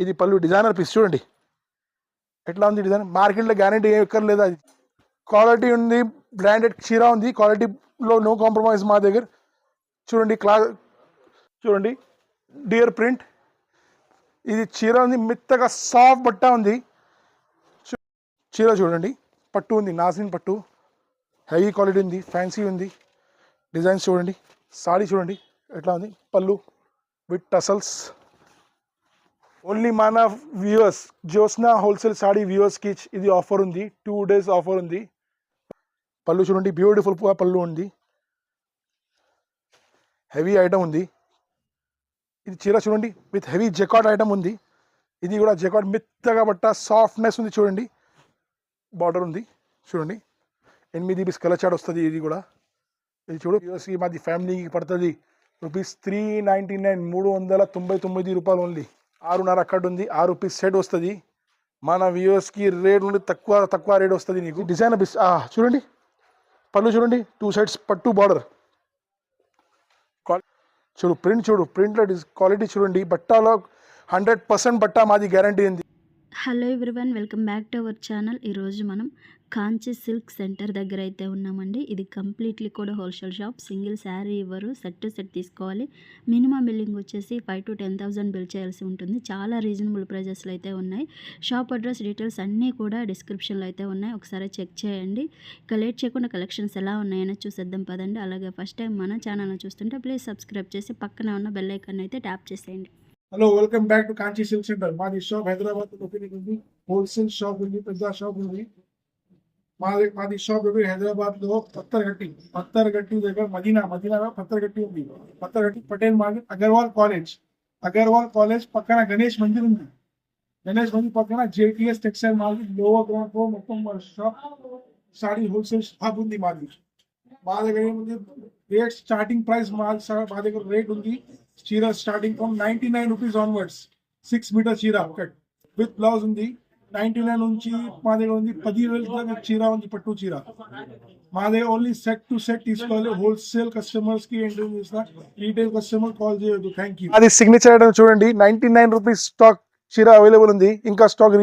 ఇది పళ్ళు designer piece చూడండి ఎట్లా ఉంది డిజైన్. మార్కెట్లో గ్యారంటీ ఏం ఎక్కర్లేదు, అది క్వాలిటీ ఉంది, బ్రాండెడ్ చీర ఉంది, క్వాలిటీలో నో కాంప్రమైజ్ మా దగ్గర. చూడండి చూడండి డియర్ ప్రింట్, ఇది చీర ఉంది, మెత్తగా సాఫ్ట్ బట్ట ఉంది. చీర చూడండి, పట్టు ఉంది, నాసిన్ పట్టు, హెవీ క్వాలిటీ ఉంది, ఫ్యాన్సీ ఉంది. డిజైన్స్ చూడండి, సాడీ చూడండి ఎట్లా ఉంది, పళ్ళు విత్ టసల్స్. ఓన్లీ మన వ్యూవర్స్, జ్యోత్స్నా హోల్సేల్ సాడీ వ్యూవర్స్కి ఇది ఆఫర్ ఉంది, 2 days ఆఫర్ ఉంది. పళ్ళు చూడండి, బ్యూటిఫుల్ పళ్ళు ఉంది, హెవీ ఐటమ్ ఉంది. ఇది చీర చూడండి విత్ హెవీ జెకార్డ్ ఐటమ్ ఉంది. ఇది కూడా జెకార్డ్ మెత్తగా బట్ట, సాఫ్ట్నెస్ ఉంది చూడండి, బార్డర్ ఉంది చూడండి, 8 పీస్ కలచాడ్ వస్తుంది. ఇది కూడా ఇది చూడు యూఎస్కి మాది ఫ్యామిలీకి పడుతుంది ₹399, ₹399 ఓన్లీ. 6.5 అక్కడ ఉంది, 6 పీస్ సెట్ వస్తుంది. మన వ్యూవర్స్కి రేట్ నుండి తక్కువ రేట్ వస్తుంది నీకు. డిజైన్ పీస్ చూడండి, పళ్ళు చూడండి, 2 sides పట్టు బార్డర్. చూడు ప్రింట్, చూడు ప్రింట్లో క్వాలిటీ చూడండి, బట్టలో 100% బట్ట మాది గ్యారంటీ ఉంది. Hello everyone, welcome back to our channel. ఈరోజు మనం కాంచీ సిల్క్ సెంటర్ దగ్గర అయితే ఉన్నామండి. ఇది కంప్లీట్లీ కూడా హోల్సేల్ షాప్. సింగిల్ శారీ ఇవ్వరు, సెట్ టు సెట్ తీసుకోవాలి. మినిమం బిల్లింగ్ వచ్చేసి 5,000 to 10,000 బిల్ చేయాల్సి ఉంటుంది. చాలా రీజనబుల్ ప్రైజెస్లో అయితే ఉన్నాయి. షాప్ అడ్రస్ డీటెయిల్స్ అన్నీ కూడా డిస్క్రిప్షన్లో అయితే ఉన్నాయి, ఒకసారి చెక్ చేయండి. ఇక లేట్ చేయకుండా కలెక్షన్స్ ఎలా ఉన్నాయని చూసేద్దాం పదండి. అలాగే ఫస్ట్ టైం మన ఛానల్ని చూస్తుంటే ప్లీజ్ సబ్స్క్రైబ్ చేసి పక్కన ఉన్న బెల్ ఐకాన్ అయితే ట్యాప్ చేసేయండి. Hello, welcome back to Kanchi silk centre. మాది షాప్ హైదరాబాద్ ఓపెనింగ్ ఉంది, హోల్సేల్ షాప్ ఉంది, పెద్ద షాప్ ఉంది. మాది షాప్ హైదరాబాద్ లో పత్తర్గట్టి దగ్గర మదీనా పత్తర్గట్టి ఉంది. పత్తర్గట్టి పటేల్ మార్కెట్, అగర్వాల్ కాలేజ్ పక్కన గణేష్ మందిర్ ఉంది. గణేష్ మందిర్ పక్కన JTS textile market lower ground floor మొత్తం షాప్ సారీ హోల్సేల్ షాప్ ఉంది మాది. మా దగ్గర ఏముంది రేట్, స్టార్టింగ్ ప్రైస్ మా దగ్గర రేట్ ఉంది. చీర స్టార్టింగ్ ఫ్రమ్ ₹99 ఆన్వర్డ్స్. 6 మీటర్ చీర కట్ విత్ బ్లౌజ్ ఉంది. 99 నుంచి మా దగ్గర ఉంది 10,000 దాకా చీర ఉంది, పట్టు చీర. మా దగ్గర ఓన్లీ సెట్ టు సెట్ తీసుకోవాలి. హోల్సేల్ కస్టమర్స్ కి ఎంట్రీ చేసిన, రీటైల్ కస్టమర్ కాల్ చేయొద్దు. Thank you. అది సిగ్నేచర్ ఐటమ్ చూడండి, ₹99 స్టాక్ చీర అవైలబుల్ ఉంది. ఇంకా స్టాక్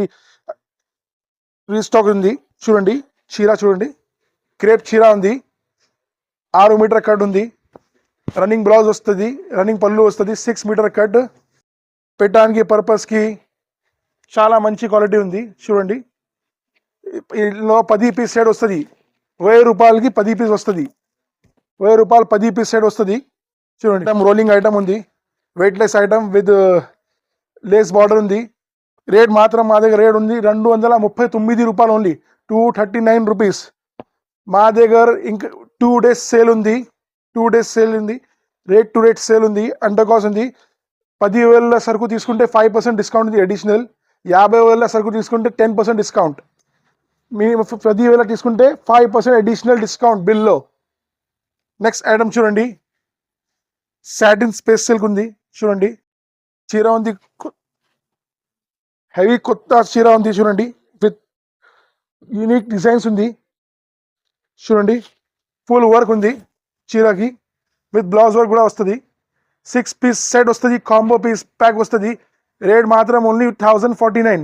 రీస్టాక్ ఉంది. చూడండి చీర చూడండి, క్రేప్ చీర ఉంది, 6 మీటర్ కట్ ఉంది, రన్నింగ్ బ్లౌజ్ వస్తుంది, రన్నింగ్ పళ్ళు వస్తుంది, 6 మీటర్ కట్. పెట్టడానికి పర్పస్కి చాలా మంచి క్వాలిటీ ఉంది. చూడండి ఇందులో 10 పీస్ సెట్ వస్తుంది. ₹1000కి 10 పీస్ వస్తుంది. ₹1000 10 పీస్ సెట్ వస్తుంది. చూడండి రోలింగ్ ఐటమ్ ఉంది, weightless item with lace border ఉంది. రేట్ మాత్రం మా దగ్గర రేట్ ఉంది ₹239 ఓన్లీ, ₹239. మా దగ్గర ఇంకా 2 days సేల్ ఉంది, రేట్ టు రేట్ సేల్ ఉంది, అండర్ కాస్ట్ ఉంది. 10,000 సరుకు తీసుకుంటే 5% డిస్కౌంట్ ఉంది అడిషనల్. 50,000 సరుకు తీసుకుంటే 10% డిస్కౌంట్. మినిమం 10,000 తీసుకుంటే 5% అడిషనల్ డిస్కౌంట్ బిల్లో. నెక్స్ట్ ఐటమ్ చూడండి, సాటిన్ స్పేస్ సిల్క్ ఉంది. చూడండి చీర ఉంది, హెవీ కొత్త చీర ఉంది. చూడండి విత్ యూనిక్ డిజైన్స్ ఉంది. చూడండి ఫుల్ వర్క్ ఉంది చీరకి, విత్ బ్లౌజ్ వర్క్ కూడా వస్తుంది. 6 పీస్ సెట్ వస్తుంది, కాంబో పీస్ ప్యాక్ వస్తుంది. రేట్ మాత్రం ఓన్లీ 1049.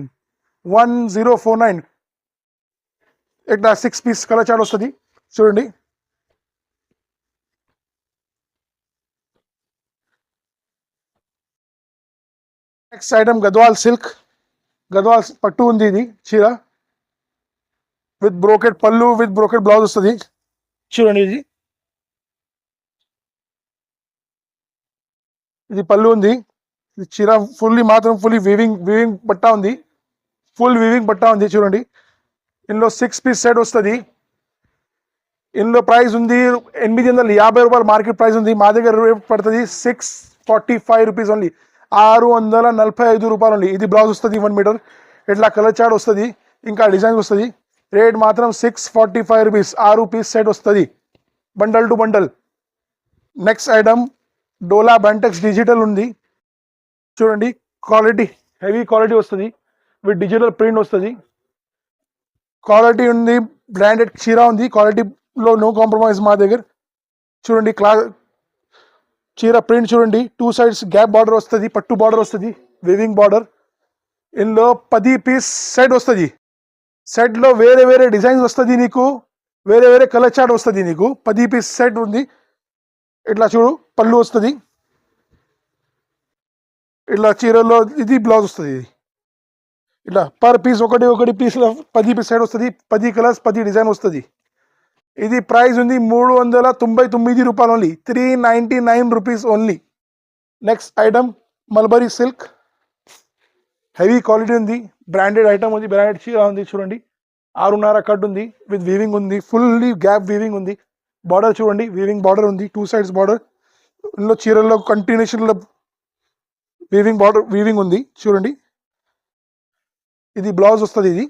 ఇట్లా 6 పీస్ కలర్ చాట్ వస్తుంది. చూడండి నెక్స్ట్ ఐటమ్ గద్వాల్ పట్టు ఉంది. ఇది చీర విత్ బ్రోకెట్ పళ్ళు, విత్ బ్రోకెట్ బ్లౌజ్ వస్తుంది. చూడండి ఇది పళ్ళు ఉంది. ఇది చీర ఫుల్లీ వీవింగ్ బట్టా ఉంది, ఫుల్ వీవింగ్ బట్టా ఉంది. చూడండి ఇందులో 6 పీస్ సెట్ వస్తుంది. ఇందులో ప్రైస్ ఉంది ₹850 మార్కెట్ ప్రైస్ ఉంది. మా దగ్గర రేట్ పడుతుంది ₹645 ఓన్లీ, ₹645 ఓన్లీ. ఇది బ్లౌజ్ వస్తుంది 1 మీటర్, ఇట్లా కలర్ చార్ట్ వస్తుంది, ఇంకా డిజైన్ వస్తుంది. రేట్ మాత్రం ₹645, 6 పీస్ సెట్ వస్తుంది, bundle to bundle. Next item డోలా బ్యాంటెక్స్ డిజిటల్ ఉంది. చూడండి క్వాలిటీ, హెవీ క్వాలిటీ వస్తుంది, విత్ డిజిటల్ ప్రింట్ వస్తుంది. క్వాలిటీ ఉంది, బ్రాండెడ్ చీర ఉంది, క్వాలిటీలో నో కాంప్రమైజ్ మా దగ్గర. చూడండి చీర ప్రింట్ చూడండి, 2 sides గ్యాప్ బార్డర్ వస్తుంది, పట్టు బార్డర్ వస్తుంది, వీవింగ్ బార్డర్. ఇందులో 10 పీస్ సెట్ వస్తుంది. సెట్లో వేరే వేరే డిజైన్స్ వస్తుంది నీకు, వేరే వేరే కలర్ చార్ట్ వస్తుంది నీకు. 10 పీస్ సెట్ ఉంది. ఇట్లా చూడు, పళ్ళు వస్తుంది. ఇట్లా చీరల్లో ఇది బ్లౌజ్ వస్తుంది. ఇది ఇట్లా పర్ పీస్ ఒకటి పీస్లో 10 పీస్ సెట్ వస్తుంది. 10 కలర్స్ 10 డిజైన్ వస్తుంది. ఇది ప్రైస్ ఉంది 399 రూపాయలు only, 399 rupees only. Next item mulberry silk, heavy quality ఉంది, బ్రాండెడ్ ఐటమ్ ఉంది, బ్రాండెడ్ చీర ఉంది. చూడండి 6.5 కట్ ఉంది, విత్ వీవింగ్ ఉంది, ఫుల్లీ గ్యాప్ వీవింగ్ ఉంది. బార్డర్ చూడండి, వీవింగ్ బార్డర్ ఉంది, 2 సైడ్స్ బార్డర్. ఇందులో చీరల్లో కంటిన్యూషన్లో వీవింగ్ బార్డర్ వీవింగ్ ఉంది. చూడండి ఇది బ్లౌజ్ వస్తుంది.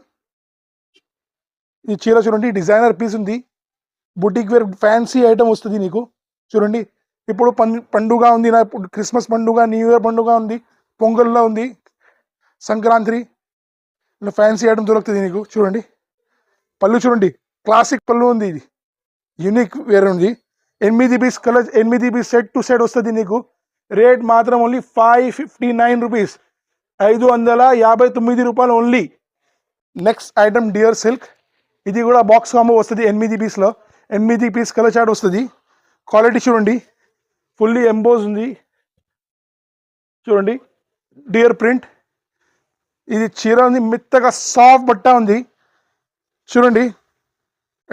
ఈ చీర చూడండి, డిజైనర్ పీస్ ఉంది, బుటిక్ వేర్ ఫ్యాన్సీ ఐటమ్ వస్తుంది నీకు. చూడండి ఇప్పుడు పండుగ ఉంది, నా క్రిస్మస్ పండుగ, న్యూ ఇయర్ పండుగ ఉంది, పొంగల్లో ఉంది, సంక్రాంతి, ఇలా ఫ్యాన్సీ ఐటమ్ దొరుకుతుంది నీకు. చూడండి పళ్ళు చూడండి, క్లాసిక్ పళ్ళు ఉంది, ఇది యూనిక్ వేరే ఉంది. 8 piece colour, 8 piece set to set వస్తుంది నీకు. రేట్ మాత్రం ఓన్లీ 559 రూపీస్, 559 రూపాయలు only. Next item dear silk, ఇది కూడా బాక్స్ కాంబో వస్తుంది. 8 పీస్లో 8 పీస్ కలర్ చార్ట్ వస్తుంది. క్వాలిటీ చూడండి, ఫుల్లీ ఎంబోజ్ ఉంది. చూడండి డియర్ ప్రింట్, ఇది చీర ఉంది, మెత్తగా సాఫ్ట్ బట్ట ఉంది. చూడండి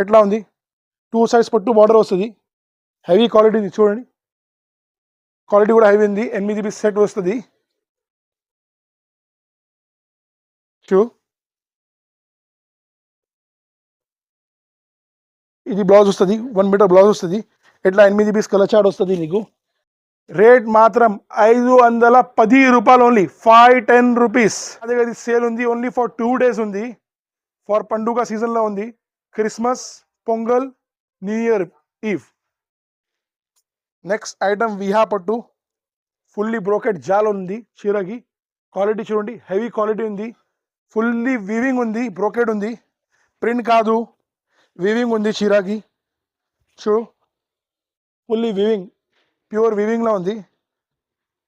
ఎట్లా ఉంది, 2 సైడ్స్ పట్టు బార్డర్ వస్తుంది, హెవీ క్వాలిటీ ఉంది. చూడండి క్వాలిటీ కూడా హెవీ ఉంది, 8 పీస్ సెట్ వస్తుంది. ఇది బ్లౌజ్ వస్తుంది, 1 మీటర్ బ్లౌజ్ వస్తుంది. ఇట్లా 8 పీస్ కలర్ చార్ట్ వస్తుంది నీకు. రేట్ మాత్రం 510 రూపాయలు ఓన్లీ, 510 రూపీస్. అదే ఇది సేల్ ఉంది, ఓన్లీ ఫర్ 2 డేస్ ఉంది, ఫర్ పండుగ సీజన్లో ఉంది, క్రిస్మస్, పొంగల్, న్యూ ఇయర్ ఈవ్. నెక్స్ట్ ఐటమ్ విహా పట్టు, ఫుల్లీ బ్రోకెట్ జాల్ ఉంది చీరకి. క్వాలిటీ చూడండి, హెవీ క్వాలిటీ ఉంది, ఫుల్లీ వీవింగ్ ఉంది, బ్రోకెట్ ఉంది, ప్రింట్ కాదు, వీవింగ్ ఉంది చీరకి. ఫుల్లీ వీవింగ్, ప్యూర్ వీవింగ్లో ఉంది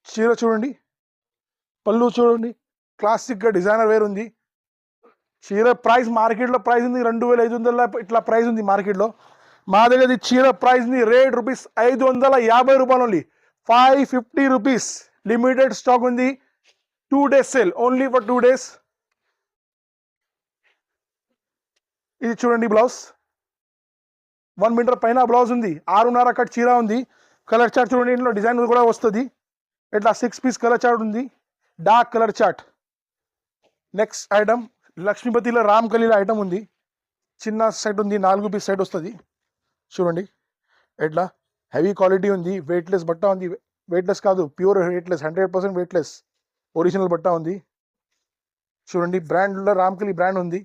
చీర. చూడండి పళ్ళు చూడండి, క్లాసిక్గా డిజైనర్ వేర్ ఉంది. చీర ప్రైస్ మార్కెట్లో ప్రైస్ ఉంది 2500 ఇట్లా ప్రైస్ ఉంది మార్కెట్లో. మా దగ్గర చీర ప్రైస్ ఉంది రేట్ రూపీస్ 550 రూపాయలు ఓన్లీ, 550 రూపీస్. లిమిటెడ్ స్టాక్ ఉంది, 2 days sale, only for 2 days. ఇది చూడండి బ్లౌజ్, 1 మీటర్ పైన బ్లౌజ్ ఉంది, 6.5 కట్ చీర ఉంది. కలర్ చార్ట్ చూడండి, ఇంట్లో డిజైన్ కూడా వస్తుంది. ఇట్లా 6 పీస్ కలర్ చార్ట్ ఉంది, dark colour chart. Next item లక్ష్మీపతిలో రామ్ కలీల ఐటమ్ ఉంది, చిన్న సెట్ ఉంది, 4 పీస్ సెట్ వస్తుంది. చూడండి ఎట్లా హెవీ క్వాలిటీ ఉంది, వెయిట్లెస్ బట్ట ఉంది, వెయిట్లెస్ కాదు ప్యూర్ వెయిట్లెస్, 100% వెయిట్లెస్ ఒరిజినల్ బట్ట ఉంది. చూడండి బ్రాండ్లో రామ్కలి బ్రాండ్ ఉంది.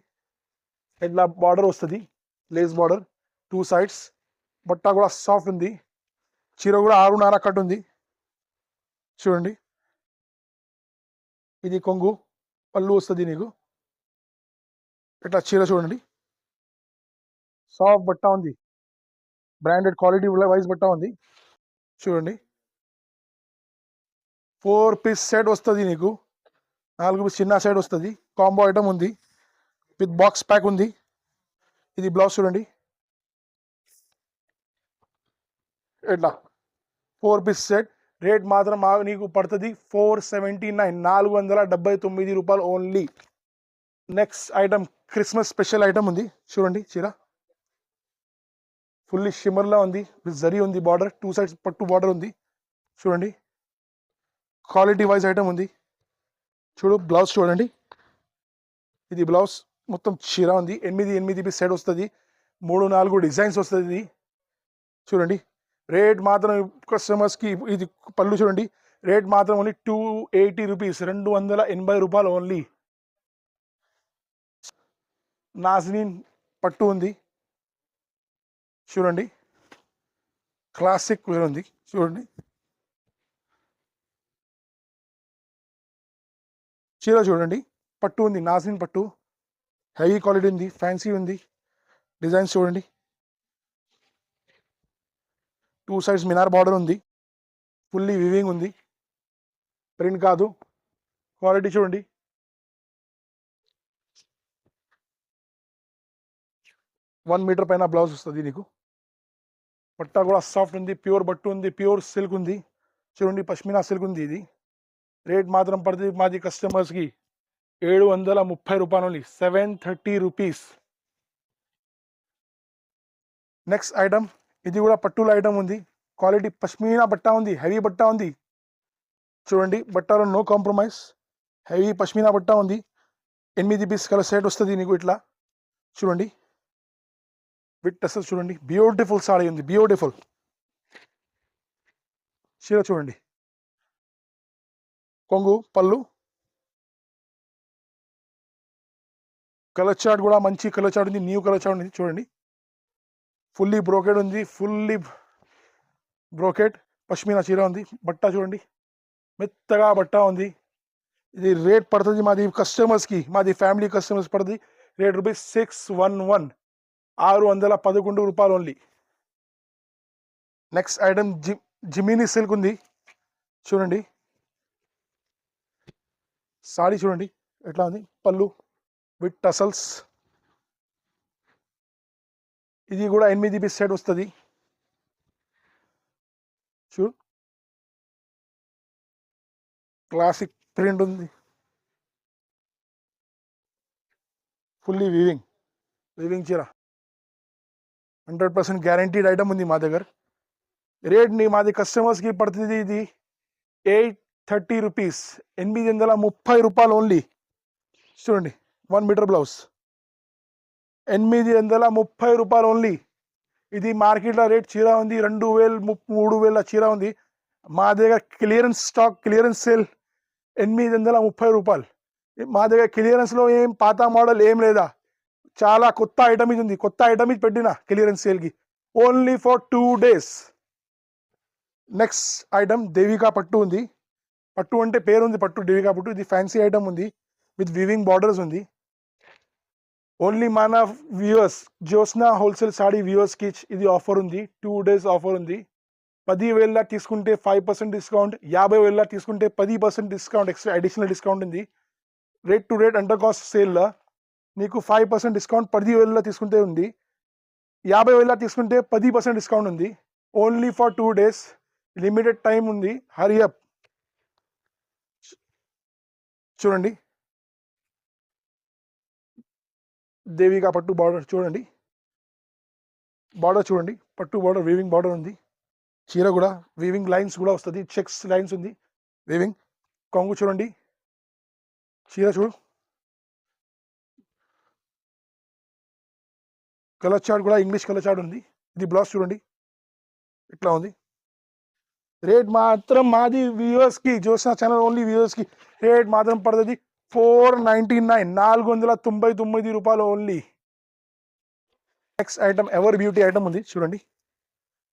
ఇట్లా బార్డర్ వస్తుంది, లేస్ బార్డర్, 2 సైడ్స్. బట్ట కూడా సాఫ్ట్ ఉంది, చీర కూడా 6.5 కట్ ఉంది. చూడండి ఇది కొంగు, పళ్ళు వస్తుంది నీకు. ఇట్లా చీర చూడండి, సాఫ్ట్ బట్ట ఉంది, బ్రాండెడ్ క్వాలిటీ వైజ్ బట్ట ఉంది. చూడండి 4 పీస్ సెట్ వస్తుంది నీకు, 4 పీస్ చిన్న సెట్ వస్తుంది, కాంబో ఐటమ్ ఉంది, విత్ బాక్స్ ప్యాక్ ఉంది. ఇది బ్లౌజ్ చూడండి, ఇట్లా 4 పీస్ సెట్. రేట్ మాత్రం నీకు పడుతుంది 479, 479 రూపాయలు only. Next item Christmas special item ఉంది. చూడండి చీర ఫుల్లీ షిమ్మర్లా ఉంది, విత్ జరీ ఉంది, బార్డర్ 2 సైడ్స్ పట్టు బార్డర్ ఉంది. చూడండి క్వాలిటీ వైజ్ ఐటమ్ ఉంది. చూడు బ్లౌజ్ చూడండి, ఇది బ్లౌజ్ మొత్తం చీర ఉంది, 8 పీస్ సెట్ వస్తుంది, 3-4 డిజైన్స్ వస్తుంది. చూడండి రేట్ మాత్రం కస్టమర్స్కి. ఇది పళ్ళు చూడండి, రేట్ మాత్రం ఓన్లీ 280 రూపీస్, 280 రూపాయలు ఓన్లీ. నాజ్నీన్ పట్టు ఉంది, చూడండి క్లాసిక్ వేర్ ఉంది. చూడండి చీర చూడండి, పట్టు ఉంది, నాజ్నీన్ పట్టు, హెవీ క్వాలిటీ ఉంది, ఫ్యాన్సీ ఉంది. డిజైన్స్ చూడండి, 2 సైడ్స్ మినార్ బార్డర్ ఉంది, ఫుల్లీ వివింగ్ ఉంది, ప్రింట్ కాదు. క్వాలిటీ చూడండి, 1 మీటర్ పైన బ్లౌజ్ వస్తుంది నీకు. బట్ట కూడా సాఫ్ట్ ఉంది, ప్యూర్ బట్టు ఉంది, ప్యూర్ సిల్క్ ఉంది. చూడండి పష్మినా సిల్క్ ఉంది. ఇది రేట్ మాత్రం పడుతుంది మాది కస్టమర్స్కి 730 రూపాయలు ఓన్లీ, 730 రూపీస్. నెక్స్ట్ ఐటమ్, ఇది కూడా పట్టుల ఐటమ్ ఉంది. క్వాలిటీ పష్మీనా బట్ట ఉంది, హెవీ బట్ట ఉంది. చూడండి బట్టలో నో కాంప్రమైజ్, హెవీ పష్మీనా బట్ట ఉంది. 8 పీస్ కలర్ సెట్ వస్తుంది నీకు ఇట్లా. చూడండి విత్ టసల్స్. చూడండి బ్యూటిఫుల్ సారీ ఉంది, బ్యూటిఫుల్ చీర. చూడండి కొంగు, పళ్ళు, కలర్ చార్ట్ కూడా మంచి కలర్ చార్ట్ ఉంది, న్యూ కలర్ చార్ట్ ఉంది. చూడండి ఫుల్లీ బ్రోకెడ్ ఉంది, ఫుల్లీ బ్రోకెడ్ పష్మీనా చీర ఉంది. బట్ట చూడండి మెత్తగా బట్ట ఉంది. ఇది రేట్ పడుతుంది మాది కస్టమర్స్కి, మాది ఫ్యామిలీ కస్టమర్స్ పడుతుంది రేట్ రూపీస్ 611, 611 రూపాయలు ఓన్లీ. నెక్స్ట్ ఐటమ్ జిమినీ సిల్క్ ఉంది. చూడండి సారీ చూడండి ఎట్లా ఉంది, పళ్ళు విత్ టసల్స్. ఇది కూడా 8 పీస్ సెట్ వస్తుంది. చూడు క్లాసిక్ ప్రింట్ ఉంది, ఫుల్లీ వీవింగ్ చీర. 100% గ్యారంటీడ్ ఐటమ్ ఉంది మా దగ్గర. రేట్ మాది కస్టమర్స్కి పడుతుంది ఇది 830 రూపీస్, 830 రూపాయలు ఓన్లీ. చూడండి 1 మీటర్ బ్లౌజ్, 830 రూపాయలు ఓన్లీ. ఇది మార్కెట్లో రేట్ చీర ఉంది 2000, 3000 చీర ఉంది. మా దగ్గర క్లియరెన్స్ స్టాక్, క్లియరెన్స్ సేల్ 830 రూపాయలు. మా దగ్గర క్లియరెన్స్లో ఏం పాత మోడల్ ఏం లేదా, చాలా కొత్త ఐటమ్ ఇది ఉంది. కొత్త ఐటమ్ ఇది పెట్టిన క్లియరెన్స్ సేల్కి only for 2 days. Next item Devika పట్టు ఉంది. పట్టు అంటే పేరు ఉంది పట్టు, దేవికా పట్టు. ఇది ఫ్యాన్సీ ఐటమ్ ఉంది విత్ వీవింగ్ బార్డర్స్ ఉంది. ఓన్లీ మన వ్యూవర్స్, జ్యోత్స్నా హోల్సేల్ సాడీ వ్యూవర్స్కి ఇది ఆఫర్ ఉంది, 2 days ఆఫర్ ఉంది. 10,000 తీసుకుంటే 5% డిస్కౌంట్, 50,000 తీసుకుంటే 10% డిస్కౌంట్, ఎక్స్ట్రా అడిషనల్ డిస్కౌంట్ ఉంది. Rate to rate under cost సేల్లో నీకు 5% డిస్కౌంట్ 10,000 తీసుకుంటే ఉంది. 50,000 తీసుకుంటే 10% డిస్కౌంట్ ఉంది. Only for 2 days, limited time ఉంది, హరీ అప్. చూడండి దేవికా పట్టు బార్డర్ చూడండి, బార్డర్ చూడండి, పట్టు బార్డర్ వీవింగ్ బార్డర్ ఉంది. చీర కూడా వీవింగ్ లైన్స్ కూడా వస్తుంది, చెక్స్ లైన్స్ ఉంది వీవింగ్. కొంగు చూడండి, చీర చూడు, కలర్ చార్ట్ కూడా ఇంగ్లీష్ కలర్ చార్ట్ ఉంది. ఇది బ్లౌజ్ చూడండి ఇట్లా ఉంది. రేట్ మాత్రం మాది వ్యూవర్స్కి, జ్యోత్స్నా ఛానల్ ఓన్లీ వ్యూవర్స్కి రేట్ మాత్రం పడుతుంది 499, 499 రూపాయలు only. Next item ever beauty item ఉంది. చూడండి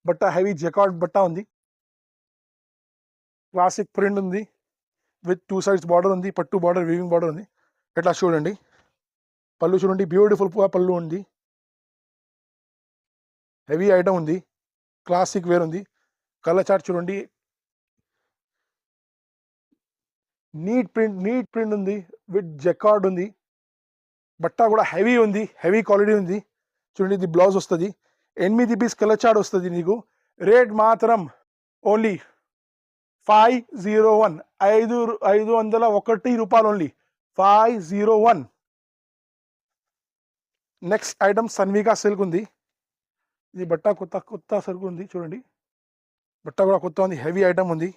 బట్ట హెవీ జకార్డ్ బట్ట ఉంది, క్లాసిక్ ప్రింట్ ఉంది విత్ 2 sides బార్డర్ ఉంది, పట్టు బార్డర్ వీవింగ్ బార్డర్ ఉంది. ఇట్లా చూడండి పళ్ళు చూడండి, బ్యూటిఫుల్ పళ్ళు ఉంది, హెవీ ఐటమ్ ఉంది, క్లాసిక్ వేర్ ఉంది. కలర్ చార్ట్ చూడండి, నీట్ ప్రింట్ ఉంది విత్ జకార్డ్ ఉంది. బట్ట కూడా హెవీ ఉంది, హెవీ క్వాలిటీ ఉంది. చూడండి ఇది బ్లౌజ్ వస్తుంది, 8 పీస్ కలర్ చార్ట్ వస్తుంది నీకు. రేట్ మాత్రం ఓన్లీ 501, 501 రూపాయలు ఓన్లీ, 501. నెక్స్ట్ ఐటమ్ సన్వికా సిల్క్ ఉంది. ఇది బట్ట కొత్త సిల్క్ ఉంది. చూడండి బట్ట కూడా కొత్త ఉంది, హెవీ ఐటమ్ ఉంది,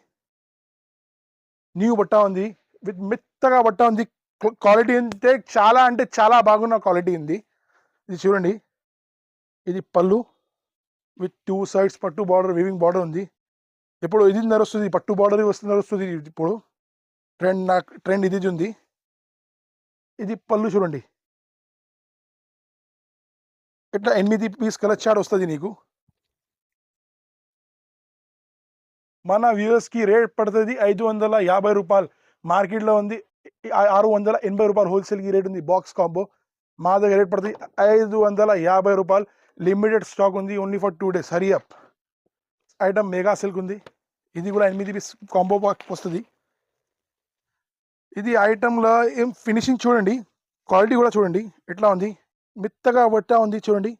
న్యూ బట్ట ఉంది విత్ మెత్తగా బట్ట ఉంది. క్వాలిటీ అంటే చాలా బాగున్న క్వాలిటీ ఉంది. ఇది చూడండి, ఇది పళ్ళు విత్ 2 sides పట్టు బార్డర్ వీవింగ్ బార్డర్ ఉంది. ఇప్పుడు ఇది నడుస్తుంది, పట్టు బార్డర్ నడుస్తుంది ఇప్పుడు ట్రెండ్ ఇది ఉంది. ఇది పళ్ళు చూడండి, ఇట్లా 8 పీస్ కలర్ చార్ట్ వస్తుంది నీకు. మన వ్యూవర్స్కి రేట్ పడుతుంది 550 రూపాయలు. మార్కెట్లో ఉంది 680 రూపాయలు హోల్సేల్కి రేట్ ఉంది బాక్స్ కాంబో. మా దగ్గర రేట్ పడుతుంది 550 రూపాయలు. లిమిటెడ్ స్టాక్ ఉంది, only for 2 days, hurry up. Item mega silk ఉంది. ఇది కూడా 8 పీస్ కాంబో బాక్స్ వస్తుంది. ఇది ఐటమ్లో ఏం ఫినిషింగ్ చూడండి, క్వాలిటీ కూడా చూడండి ఎట్లా ఉంది, మెత్తగా బట్ట ఉంది చూడండి,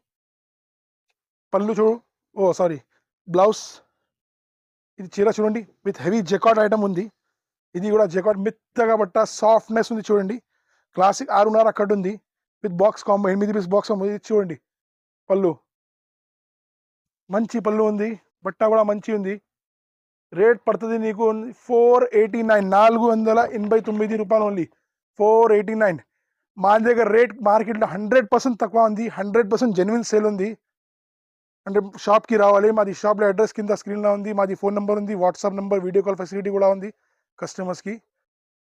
పళ్ళు చూడు, ఓ సారీ, బ్లౌజ్. ఇది చీర చూడండి విత్ హెవీ జెకాట్ ఐటమ్ ఉంది. ఇది కూడా జెకాట్ మెత్తగా బట్ట, సాఫ్ట్నెస్ ఉంది చూడండి. క్లాసిక్ 6.5 అక్కడ ఉంది with box combo, 8 piece box combo. ఇది చూడండి పళ్ళు, మంచి పళ్ళు ఉంది, బట్ట కూడా మంచి ఉంది. రేట్ పడుతుంది నీకు 489, 489 రూపాయలు ఓన్లీ, 489. మా దగ్గర రేట్ మార్కెట్లో 100% తక్కువ ఉంది, 100% జెన్యున్ సేల్ ఉంది. అంటే షాప్కి రావాలి, మాది షాప్లో అడ్రస్ కింద స్క్రీన్లో ఉంది, మాది ఫోన్ నెంబర్ ఉంది, WhatsApp number, video call facility కూడా ఉంది కస్టమర్స్కి.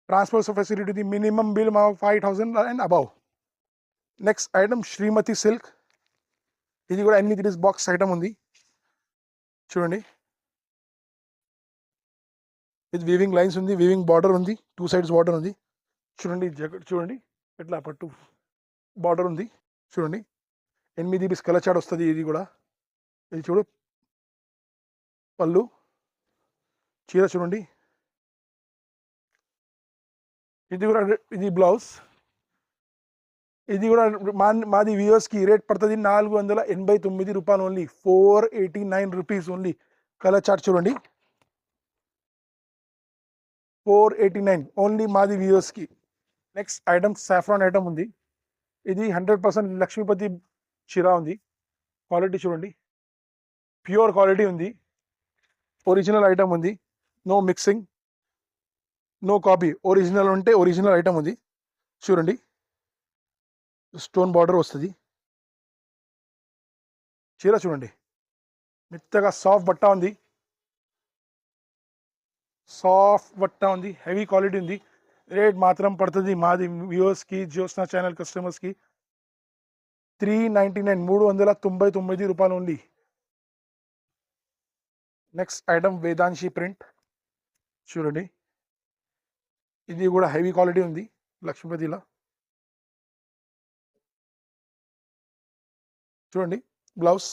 ట్రాన్స్పోర్ట్ ఫెసిలిటీ ఉంది, మినిమం బిల్ మా 5,000 and above. Next item Srimathi silk. ఇది కూడా 8 పీస్ బాక్స్ ఐటమ్ ఉంది చూడండి. ఇది వీవింగ్ లైన్స్ ఉంది, వీవింగ్ బార్డర్ ఉంది, 2 సైడ్స్ బార్డర్ ఉంది చూడండి. జాకెట్ చూడండి ఎట్లా పట్టు బార్డర్ ఉంది చూడండి. 8 పీస్ కలర్ చాట్ వస్తుంది. ఇది కూడా, ఇది చూడు పళ్ళు, చీర చూడండి. ఇది కూడా, ఇది బ్లౌజ్. ఇది కూడా మాది వ్యూవర్స్కి రేట్ పడుతుంది 489 రూపాయలు only, 489 rupees only. Colour chart చూడండి, 489 ఓన్లీ మాది వ్యూవర్స్కి. నెక్స్ట్ ఐటమ్ సాఫ్రాన్ ఐటమ్ ఉంది. ఇది 100% లక్ష్మీపతి చీర ఉంది. క్వాలిటీ చూడండి, ప్యూర్ క్వాలిటీ ఉంది, ఒరిజినల్ ఐటమ్ ఉంది, no mixing, no copy. Original ఉంటే ఒరిజినల్ ఐటమ్ ఉంది చూడండి. స్టోన్ బార్డర్ వస్తుంది. చీర చూడండి మెత్తగా సాఫ్ట్ బట్ట ఉంది, సాఫ్ట్ బట్ట ఉంది, హెవీ క్వాలిటీ ఉంది. రేట్ మాత్రం పడుతుంది మాది వ్యూవర్స్కి, జ్యోత్స్నా ఛానల్ కస్టమర్స్కి 399, 399 రూపాయలు only. Next item Vedanshi print చూడండి. ఇది కూడా హెవీ క్వాలిటీ ఉంది లక్ష్మీపతిలా చూడండి. బ్లౌజ్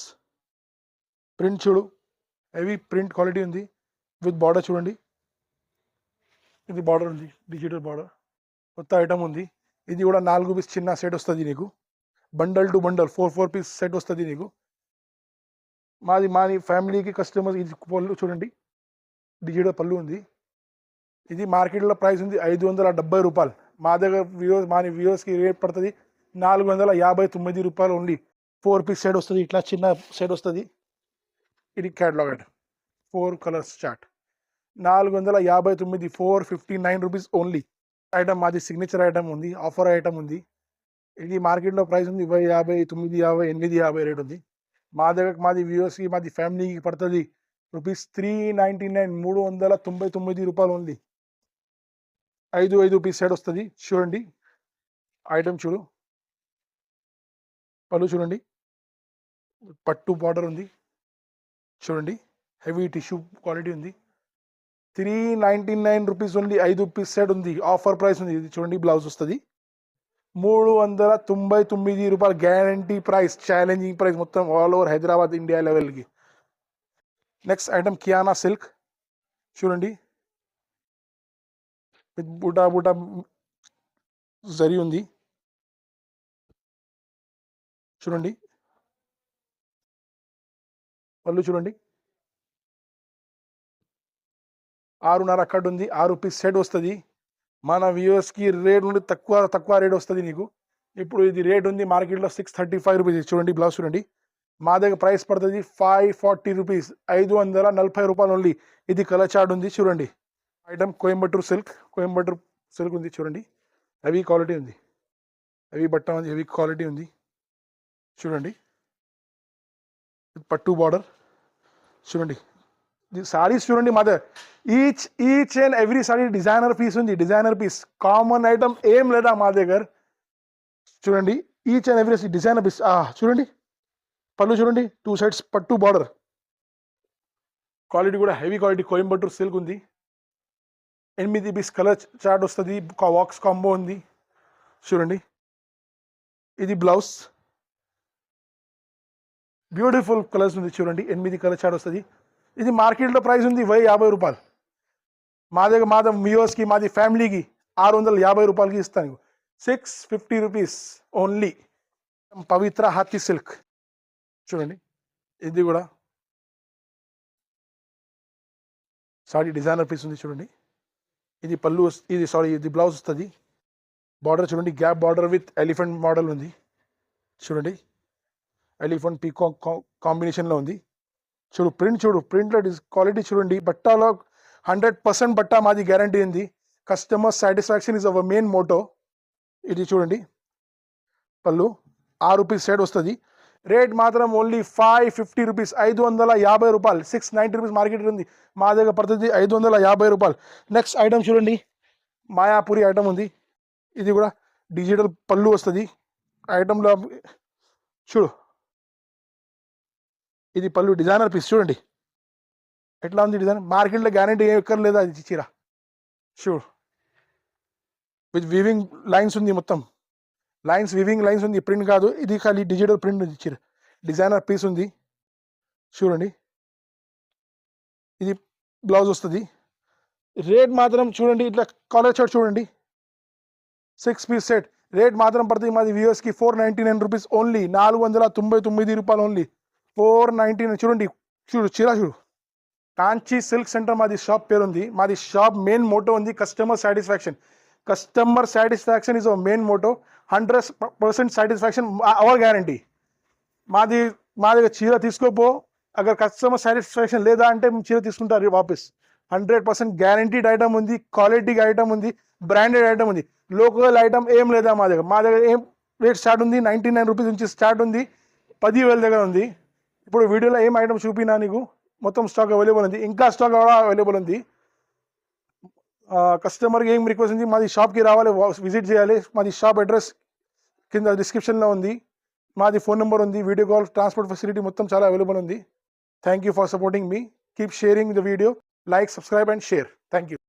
ప్రింట్ చూడు, హెవీ ప్రింట్ క్వాలిటీ ఉంది విత్ బార్డర్ చూడండి. ఇది బార్డర్ ఉంది, డిజిటల్ బార్డర్, కొత్త ఐటమ్ ఉంది. ఇది కూడా 4 పీస్ చిన్న సెట్ వస్తుంది నీకు, bundle to bundle 4 piece set వస్తుంది నీకు. మాది ఫ్యామిలీకి కస్టమర్స్. ఇది పళ్ళు చూడండి, డిజిటల్ పళ్ళు ఉంది. ఇది మార్కెట్లో ప్రైస్ ఉంది 570 రూపాయలు. మా దగ్గర వ్యూవర్స్కి రేట్ పడుతుంది 459 రూపాయలు ఓన్లీ. 4 పీస్ సెట్ వస్తుంది, ఇట్లా చిన్న సెట్ వస్తుంది. ఇది catalogue item, 4 colours chart, 459, 459 rupees only. Item మాది సిగ్నేచర్ ఐటమ్ ఉంది, ఆఫర్ ఐటమ్ ఉంది. ఇది మార్కెట్లో ప్రైస్ ఉంది 50, 950, 850 రేట్ ఉంది. మా దగ్గర మాది వ్యూవర్స్కి, మాది ఫ్యామిలీకి పడుతుంది రూపీస్ 399, 399 రూపాయలు ఓన్లీ. 5 పీస్ సెట్ వస్తుంది చూడండి. ఐటమ్ చూడు, పళ్ళు చూడండి, పట్టు బార్డర్ ఉంది చూడండి, హెవీ టిష్యూ క్వాలిటీ ఉంది. 399 రూపీస్ ఓన్లీ, 5 పీస్ సెట్ ఉంది, ఆఫర్ ప్రైస్ ఉంది. ఇది చూడండి బ్లౌజ్ వస్తుంది 399 రూపాయలు, గ్యారంటీ ప్రైస్, ఛాలెంజింగ్ ప్రైస్ మొత్తం ఆల్ ఓవర్ హైదరాబాద్, ఇండియా లెవెల్కి. నెక్స్ట్ ఐటమ్ కియానా సిల్క్ చూడండి, విత్ బూటా జరీ ఉంది చూడండి. పళ్ళు చూడండి, 6.5 అక్కడ ఉంది, 6 పీస్ సెట్ వస్తుంది. మన వ్యూవర్స్కి రేట్ నుండి తక్కువ రేట్ వస్తుంది నీకు. ఇప్పుడు ఇది రేట్ ఉంది మార్కెట్లో 635 రూపీస్. చూడండి బ్లౌజ్ చూడండి, మా దగ్గర ప్రైస్ పడుతుంది 540 రూపీస్, 540 రూపాయలు ఓన్లీ. ఇది కలర్ చార్ట్ ఉంది చూడండి. ఐటమ్ కోయంబత్తూర్ సిల్క్ ఉంది చూడండి, హెవీ క్వాలిటీ ఉంది, హెవీ బట్ట ఉంది, హెవీ క్వాలిటీ ఉంది చూడండి. పట్టు బార్డర్ చూడండి. సారీస్ చూడండి, మా దగ్గర each and every sari designer piece ఉంది, డిజైనర్ పీస్. కామన్ ఐటమ్ ఏం లేదా మా దగ్గర చూడండి. Each and every designer piece చూడండి. పళ్ళు చూడండి, 2 సైడ్స్ పట్టు బార్డర్, క్వాలిటీ కూడా హెవీ క్వాలిటీ. కోయంబత్తూర్ సిల్క్ ఉంది, 8 పీస్ కలర్ చార్ట్ వస్తుంది, బాక్స్ కాంబో ఉంది చూడండి. ఇది బ్లౌజ్, బ్యూటిఫుల్ కలర్స్ ఉంది చూడండి, 8 కలర్ చార్ట్ వస్తుంది. ఇది మార్కెట్లో ప్రైస్ ఉంది 50 రూపాయలు. మా వ్యూవర్స్కి, మాది ఫ్యామిలీకి 650 రూపాయలకి ఇస్తాను, 650 రూపీస్ ఓన్లీ. పవిత్ర హాతీ సిల్క్ చూడండి, ఇది కూడా సారీ డిజైనర్ పీస్ ఉంది చూడండి. ఇది పళ్ళు ఇది బ్లౌజ్ వస్తుంది. బార్డర్ చూడండి, gap border with elephant model ఉంది చూడండి. ఎలిఫెంట్ పీకాక్ కాంబినేషన్లో ఉంది. ప్రింట్లో క్వాలిటీ చూడండి. బట్టాలో 100% బట్ట మాది గ్యారంటీ ఉంది. Customer satisfaction is our main Moto. ఇది చూడండి, పళ్ళు 6 రూపీస్ సైడ్ వస్తుంది. రేట్ మాత్రం ఓన్లీ 550 రూపీస్, 550 రూపాయలు. 690 రూపీస్ మార్కెట్ ఉంది, మా దగ్గర పడుతుంది 550 రూపాయలు. నెక్స్ట్ ఐటమ్ చూడండి, మాయాపూరి ఐటమ్ ఉంది. ఇది కూడా డిజిటల్ పళ్ళు వస్తుంది ఐటమ్లో. ఇది పళ్ళు డిజైనర్ పీస్ చూడండి ఎట్లా ఉంది డిజైన్. మార్కెట్లో గ్యారంటీ ఏం ఎక్కర్లేదు అది చీర. విత్ వీవింగ్ లైన్స్ ఉంది, మొత్తం వీవింగ్ లైన్స్ ఉంది, ప్రింట్ కాదు. ఇది ఖాళీ డిజిటల్ ప్రింట్ ఉంది. చీర డిజైనర్ పీస్ ఉంది చూడండి. ఇది బ్లౌజ్ వస్తుంది. రేట్ మాత్రం చూడండి, ఇట్లా కాలర్ షర్ట్ చూడండి, 6 పీస్ సెట్. రేట్ మాత్రం పడుతుంది మాది వ్యూవర్స్కి 499 రూపీస్ ఓన్లీ, 499 రూపాయలు ఓన్లీ, 499. చూడండి చీర కాంచీ సిల్క్ సెంటర్ మాది షాప్ పేరు ఉంది. మాది షాప్ మెయిన్ మోటో ఉంది customer satisfaction is our main motto. 100% satisfaction our guarantee. మా దగ్గర చీర తీసుకోపో, అగర్ కస్టమర్ సాటిస్ఫాక్షన్ లేదా అంటే చీర తీసుకుంటారు వాపస్. 100% గ్యారంటీడ్ ఐటమ్ ఉంది, క్వాలిటీ ఐటమ్ ఉంది, బ్రాండెడ్ ఐటమ్ ఉంది. లోకల్ ఐటమ్ ఏం లేదా మా దగ్గర ఏం రేట్ స్టార్ట్ ఉంది 99 రూపీస్ నుంచి స్టార్ట్ ఉంది, 10,000 దగ్గర ఉంది. ఇప్పుడు వీడియోలో ఏం ఐటమ్ చూపినా నీకు మొత్తం స్టాక్ అవైలబుల్ ఉంది, ఇంకా స్టాక్ కూడా అవైలబుల్ ఉంది. కస్టమర్కి ఏం రిక్వెస్ట్ ఉంది, మాది షాప్కి రావాలి, విజిట్ చేయాలి. మాది షాప్ అడ్రస్ కింద డిస్క్రిప్షన్లో ఉంది. మాది ఫోన్ నెంబర్ ఉంది, వీడియో కాల్, ట్రాన్స్పోర్ట్ ఫెసిలిటీ మొత్తం చాలా అవైలబుల్ ఉంది. Thank you for supporting me. Keep sharing the video, like, subscribe and share. Thank you.